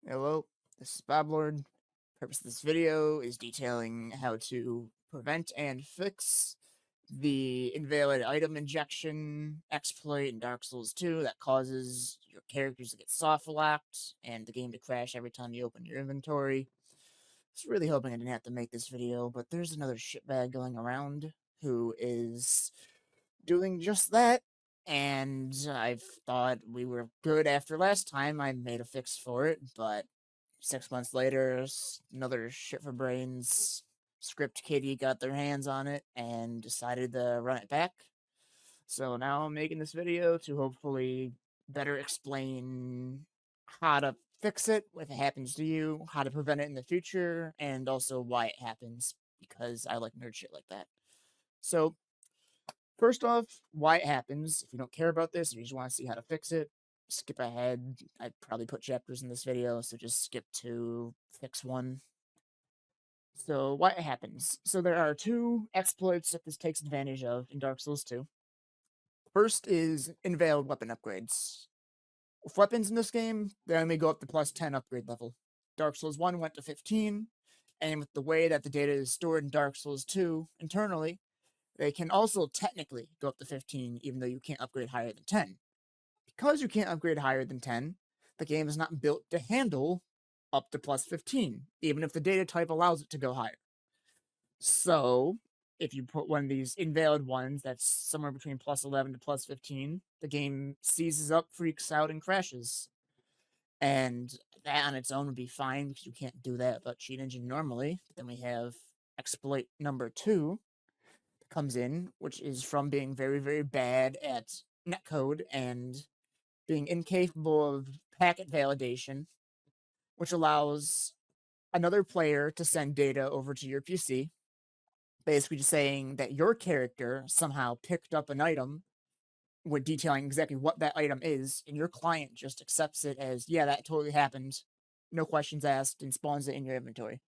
Hello, this is Boblord. Purpose of this video is detailing how to prevent and fix the invalid item injection exploit in Dark Souls 2 that causes your characters to get soft locked and the game to crash every time you open your inventory. I was really hoping I didn't have to make this video, but there's another shitbag going around who is doing just that, and I thought we were good after last time I made a fix for it, but 6 months later, another shit for brains script kiddie got their hands on it and decided to run it back. So now I'm making this video to hopefully better explain how to fix it if it happens to you, how to prevent it in the future, and also why it happens, because I like nerd shit like that. So first off, why it happens. If you don't care about this, or you just want to see how to fix it, skip ahead. I'd probably put chapters in this video, so just skip to fix 1. So, why it happens. So, there are 2 exploits that this takes advantage of in Dark Souls 2. First is invalid weapon upgrades. With weapons in this game, they only go up to plus 10 upgrade level. Dark Souls 1 went to 15, and with the way that the data is stored in Dark Souls 2 internally, they can also technically go up to 15, even though you can't upgrade higher than 10. Because you can't upgrade higher than 10, the game is not built to handle up to plus 15, even if the data type allows it to go higher. So, if you put one of these invalid ones that's somewhere between plus 11 to plus 15, the game seizes up, freaks out, and crashes. And that on its own would be fine because you can't do that without Cheat Engine normally. But then we have exploit number 2 that comes in, which is from being very, very bad at netcode and being incapable of packet validation, which allows another player to send data over to your PC, basically just saying that your character somehow picked up an item with detailing exactly what that item is, and your client just accepts it as, yeah, that totally happened, no questions asked, and spawns it in your inventory.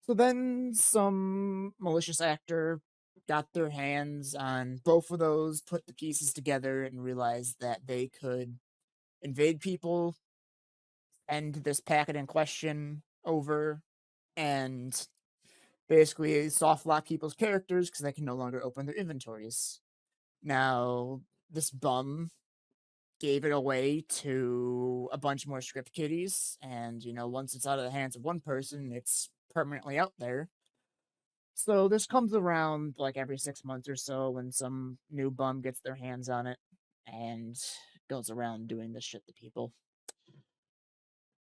So then some malicious actor got their hands on both of those, put the pieces together, and realized that they could invade people, end this packet in question over, and basically soft lock people's characters because they can no longer open their inventories. Now, this bum gave it away to a bunch more script kiddies, and once it's out of the hands of one person, it's permanently out there. So this comes around like every 6 months or so when some new bum gets their hands on it and goes around doing this shit to people.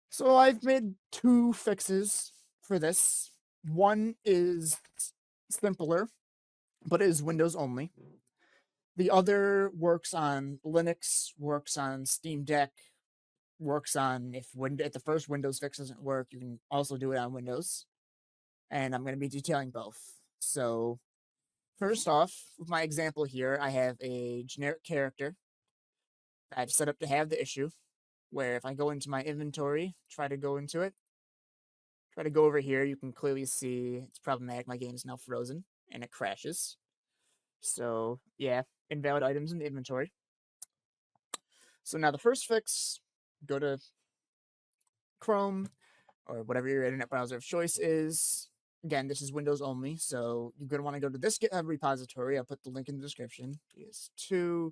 So I've made 2 fixes for this. One is simpler, but it is Windows only. The other works on Linux, works on Steam Deck, works on if the first Windows fix doesn't work, you can also do it on Windows. And I'm going to be detailing both. So first off, with my example here, I have a generic character that I've set up to have the issue, where if I go into my inventory, try to go into it, try to go over here, you can clearly see it's problematic. My game is now frozen and it crashes. So yeah, invalid items in the inventory. So now the first fix, go to Chrome or whatever your internet browser of choice is. Again, this is Windows only, so you're going to want to go to this GitHub repository. I'll put the link in the description. DS2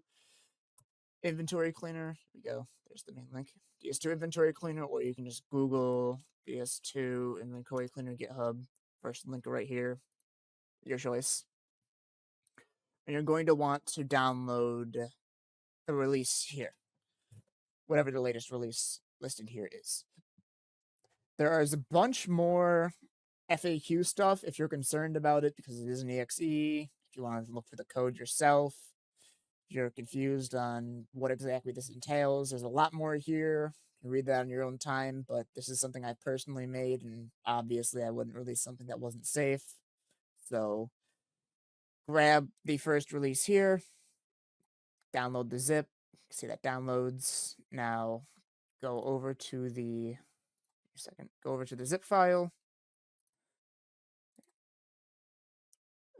Inventory Cleaner. Here we go. There's the main link. DS2 Inventory Cleaner, or you can just Google DS2 Inventory Cleaner GitHub. First link right here. Your choice. And you're going to want to download the release here, whatever the latest release listed here is. There is a bunch more FAQ stuff if you're concerned about it because it is an EXE. If you want to look for the code yourself, if you're confused on what exactly this entails, there's a lot more here. You can read that on your own time, but this is something I personally made, and obviously I wouldn't release something that wasn't safe. So grab the first release here, download the zip. See that downloads. Now go over to the zip file,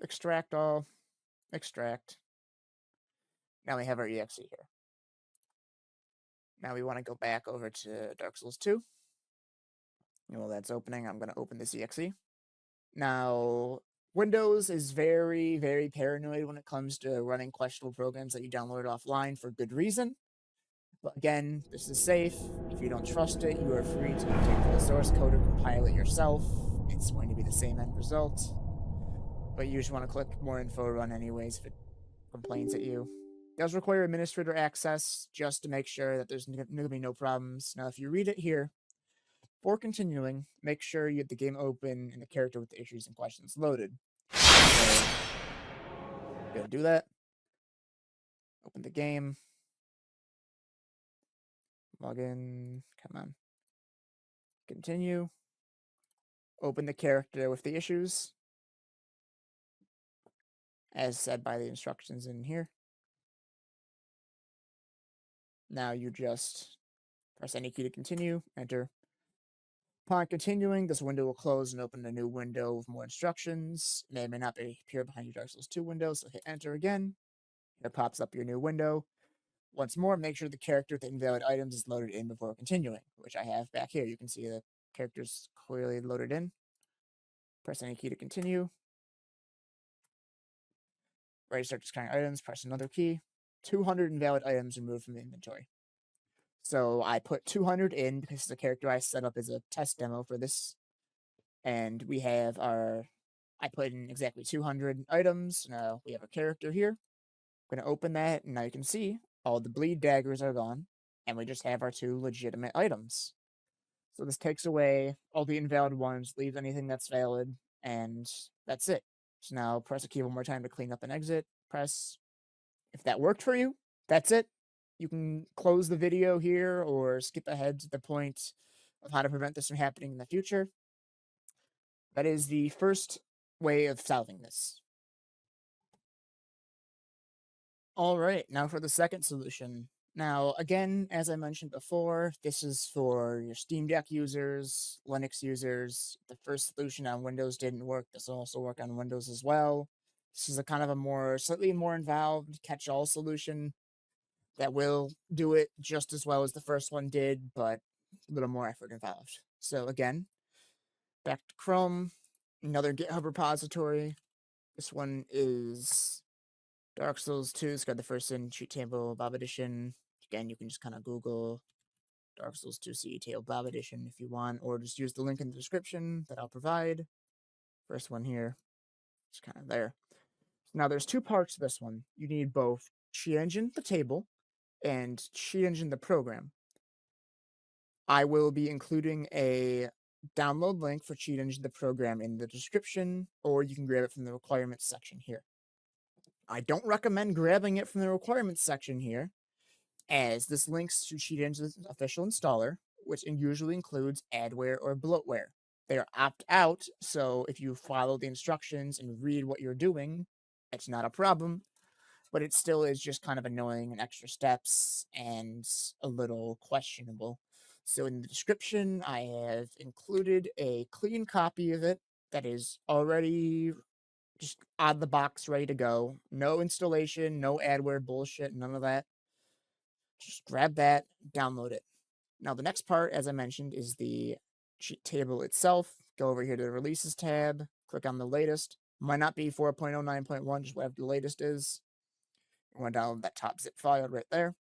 extract all, extract. Now we have our exe here. Now we want to go back over to Dark Souls 2. And while that's opening, I'm going to open this exe. Now, Windows is very, very paranoid when it comes to running questionable programs that you download offline for good reason. But again, this is safe. If you don't trust it, you are free to take the source code or compile it yourself. It's going to be the same end result. But you just want to click more info run anyways if it complains at you. It does require administrator access just to make sure that there's going to be no problems. Now, if you read it here, before continuing, make sure you have the game open and the character with the issues and questions loaded. So, gonna do that. Open the game. Log in. Come on. Continue. Open the character with the issues, as said by the instructions in here. Now you just press any key to continue, enter. Upon continuing, this window will close and open a new window with more instructions. It may or may not appear behind your Dark Souls 2 window, so hit enter again. It pops up your new window. Once more, make sure the character with the invalid items is loaded in before continuing, which I have back here. You can see the character's clearly loaded in. Press any key to continue. Ready to start discarding items, press another key. 200 invalid items removed from the inventory. So I put 200 in because it's a character I set up as a test demo for this. And we have I put in exactly 200 items. Now we have a character here. I'm going to open that, and now you can see all the bleed daggers are gone, and we just have our 2 legitimate items. So this takes away all the invalid ones, leaves anything that's valid, and that's it. So now press a key one more time to clean up and exit. Press. If that worked for you, that's it. You can close the video here or skip ahead to the point of how to prevent this from happening in the future. That is the first way of solving this. All right, now for the second solution. Now, again, as I mentioned before, this is for your Steam Deck users, Linux users. The first solution on Windows didn't work. This will also work on Windows as well. This is a kind of a slightly more involved catch-all solution that will do it just as well as the first one did, but a little more effort involved. So again, back to Chrome, another GitHub repository. This one is Dark Souls 2. It's got the first in cheat table Bob edition. Again, you can just kind of Google Dark Souls 2 CE table Bob edition if you want, or just use the link in the description that I'll provide. First one here, it's kind of there. Now there's 2 parts to this one. You need both Cheat Engine, the table, and Cheat Engine, the program. I will be including a download link for Cheat Engine, the program, in the description, or you can grab it from the requirements section here. I don't recommend grabbing it from the requirements section here, as this links to Cheat Engine's official installer, which usually includes adware or bloatware. They are opt-out, so if you follow the instructions and read what you're doing, it's not a problem, but it still is just kind of annoying and extra steps and a little questionable. So in the description, I have included a clean copy of it that is already just out of the box, ready to go. No installation, no adware bullshit, none of that. Just grab that, download it. Now, the next part, as I mentioned, is the cheat table itself. Go over here to the releases tab, click on the latest. Might not be 4.09.1, just whatever the latest is. You want to download that top zip file right there.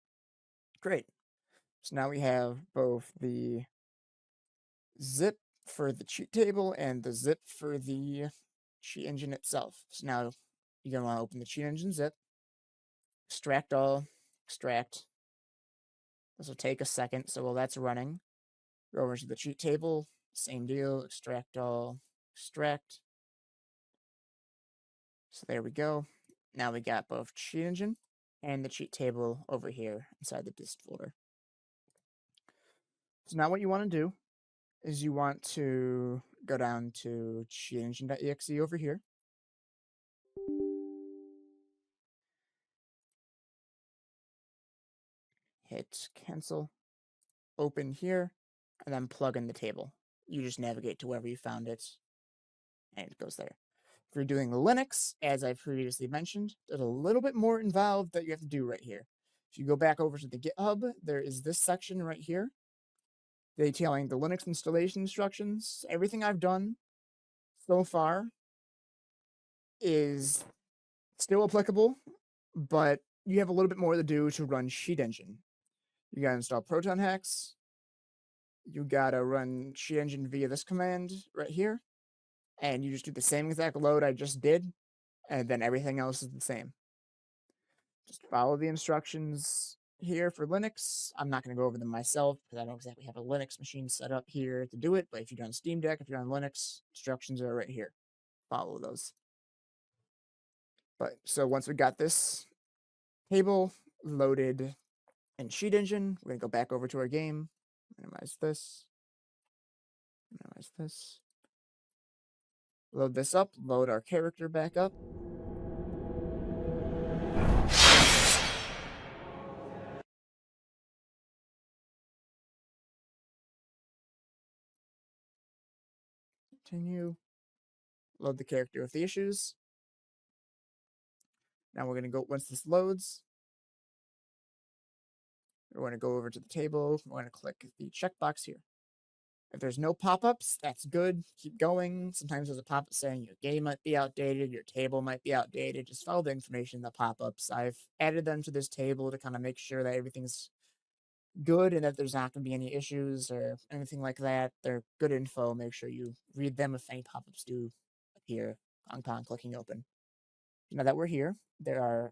Great. So now we have both the zip for the cheat table and the zip for the cheat engine itself. So now you're going to want to open the cheat engine zip, extract all, extract. This will take a second, so while that's running, go over to the cheat table, same deal, extract all, extract. So there we go. Now we got both cheat engine and the cheat table over here inside the dist folder. So now what you want to do is you want to go down to cheatengine.exe over here. Hit cancel, open here, and then plug in the table. You just navigate to wherever you found it, and it goes there. If you're doing Linux, as I previously mentioned, there's a little bit more involved that you have to do right here. If you go back over to the GitHub, there is this section right here detailing the Linux installation instructions. Everything I've done so far is still applicable, but you have a little bit more to do to run Sheet Engine. You gotta install Proton Hex. You gotta run Sheet Engine via this command right here, and you just do the same exact load I just did, and then everything else is the same. Just follow the instructions here for Linux. I'm not going to go over them myself because I don't exactly have a Linux machine set up here to do it, but if you're on Steam Deck, if you're on Linux, instructions are right here. Follow those. But so once we got this table loaded in Sheet Engine, we're going to go back over to our game, minimize this, load this up, load our character back up. Continue. Load the character with the issues. Now we're going to go, once this loads, we're going to go over to the table. We're going to click the checkbox here. If there's no pop-ups, that's good. Keep going. Sometimes there's a pop-up saying your game might be outdated, your table might be outdated. Just follow the information in the pop-ups. I've added them to this table to kind of make sure that everything's good and that there's not going to be any issues or anything like that. They're good info. Make sure you read them if any pop-ups do appear upon clicking open. Now that we're here, you're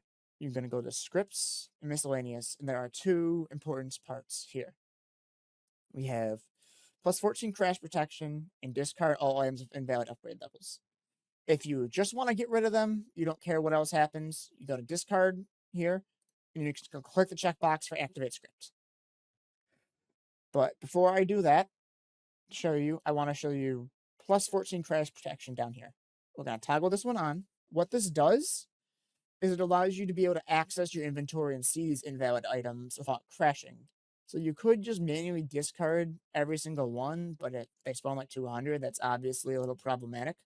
going to go to scripts and miscellaneous, and there are two important parts here. We have plus 14 crash protection and discard all items with invalid upgrade levels. If you just want to get rid of them, you don't care what else happens, you go to discard here, and you just go click the checkbox for activate script. But before I do that, I want to show you plus 14 crash protection down here. We're going to toggle this one on. What this does is it allows you to be able to access your inventory and see these invalid items without crashing. So you could just manually discard every single one, but they spawn like 200. That's obviously a little problematic.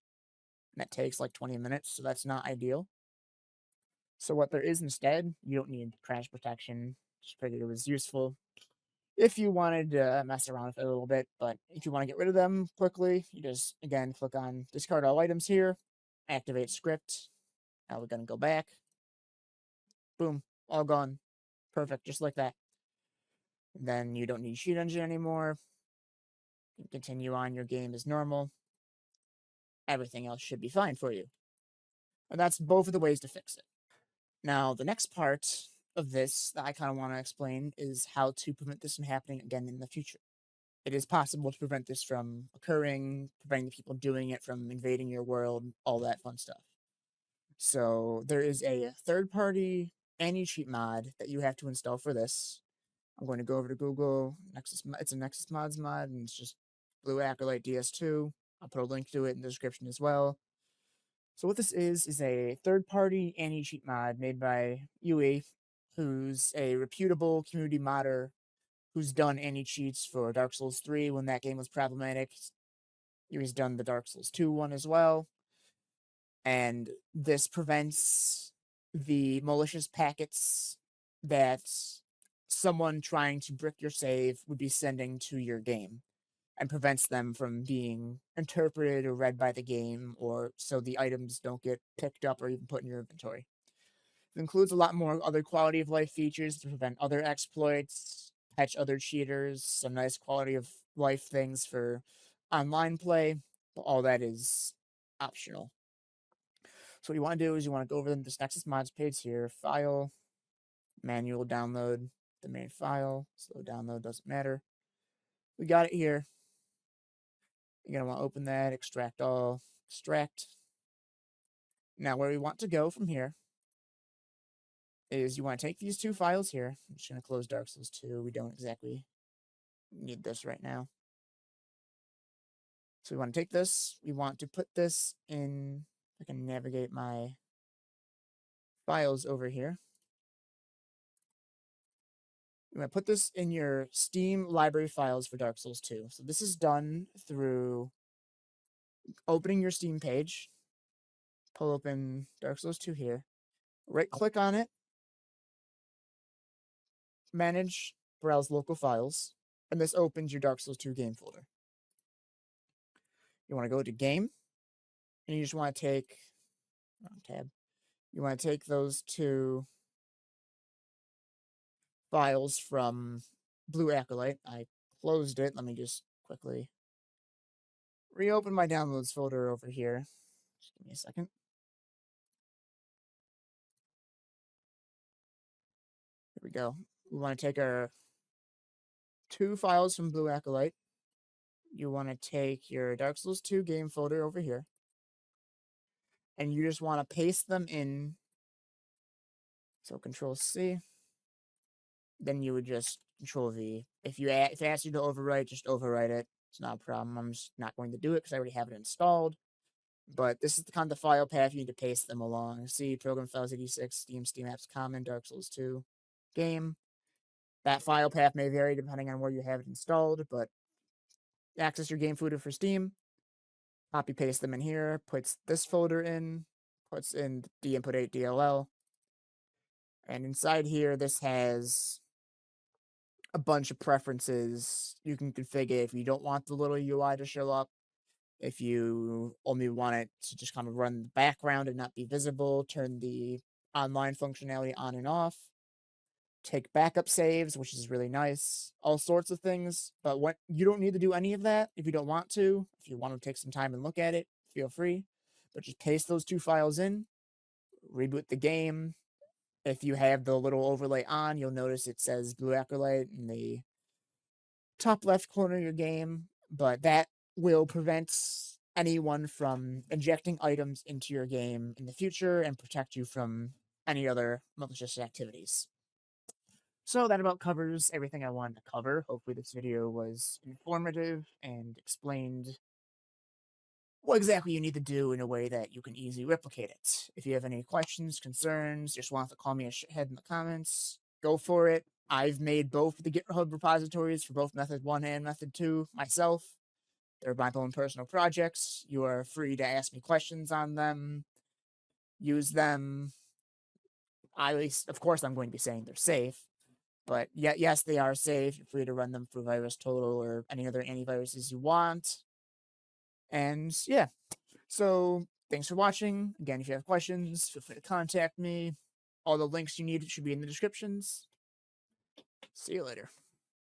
And that takes like 20 minutes, so that's not ideal. So what there is instead, you don't need crash protection. Just figured it was useful if you wanted to mess around with it a little bit. But if you want to get rid of them quickly, you just, again, click on discard all items here, activate script. Now we're going to go back. Boom, all gone. Perfect, just like that. Then you don't need Sheet Engine anymore. You can continue on your game as normal. Everything else should be fine for you. And that's both of the ways to fix it. Now, the next part of this that I kind of want to explain is how to prevent this from happening again in the future. It is possible to prevent this from occurring, preventing the people doing it from invading your world, all that fun stuff. So there is a third-party anti-cheat mod that you have to install for this. I'm going to go over to Google. It's a Nexus Mods mod, and it's just Blue Acolyte DS2. I'll put a link to it in the description as well. So what this is a third-party anti-cheat mod made by UE, who's a reputable community modder who's done anti-cheats for Dark Souls 3 when that game was problematic. He's done the Dark Souls 2 one as well. And this prevents the malicious packets that someone trying to brick your save would be sending to your game, and prevents them from being interpreted or read by the game, or so the items don't get picked up or even put in your inventory. It includes a lot more other quality of life features to prevent other exploits, catch other cheaters, some nice quality of life things for online play, but all that is optional. So what you want to do is you want to go over this Nexus Mods page here, File, Manual Download, the main file, slow download, doesn't matter. We got it here. You're going to want to open that, extract all, extract. Now where we want to go from here is you want to take these two files here. I'm just going to close Dark Souls 2. We don't exactly need this right now. So we want to take this. We want to put this in, I can navigate my files over here. You want to put this in your Steam library files for Dark Souls 2. So this is done through opening your Steam page, pull open Dark Souls 2 here, right-click on it, manage, browse local files. and this opens your Dark Souls 2 game folder. You want to go to game, and you just want to take wrong tab. You want to take those two files from Blue Acolyte. I closed it. Let me just quickly reopen my downloads folder over here. Just give me a second. Here we go. We want to take our two files from Blue Acolyte. You want to take your Dark Souls 2 game folder over here, and you just want to paste them in. So Control C. Then you would just Control V. If it asks you to overwrite, just overwrite it. It's not a problem. I'm just not going to do it because I already have it installed. But this is the kind of file path you need to paste them along. See, Program Files 86, Steam Apps Common, Dark Souls 2 game. That file path may vary depending on where you have it installed, but access your game folder for Steam. Copy paste them in here, puts this folder in, puts in the input 8 DLL. And inside here, this has a bunch of preferences you can configure if you don't want the little UI to show up. If you only want it to just kind of run in the background and not be visible, turn the online functionality on and off. Take backup saves, which is really nice. All sorts of things, but what you don't need to do any of that if you don't want to. If you want to take some time and look at it, feel free. But just paste those two files in, reboot the game. If you have the little overlay on, you'll notice it says Blue Acolyte in the top left corner of your game, but that will prevent anyone from injecting items into your game in the future and protect you from any other malicious activities. So that about covers everything I wanted to cover. Hopefully this video was informative and explained what exactly you need to do in a way that you can easily replicate it. If you have any questions, concerns, just want to call me a shithead in the comments, go for it. I've made both the GitHub repositories for both Method 1 and Method 2 myself. They're my own personal projects. You are free to ask me questions on them, use them. Of course, I'm going to be saying they're safe. But yes, they are safe. You're free to run them through VirusTotal or any other antiviruses you want. And yeah, so thanks for watching. Again, if you have questions, feel free to contact me. All the links you need should be in the descriptions. See you later.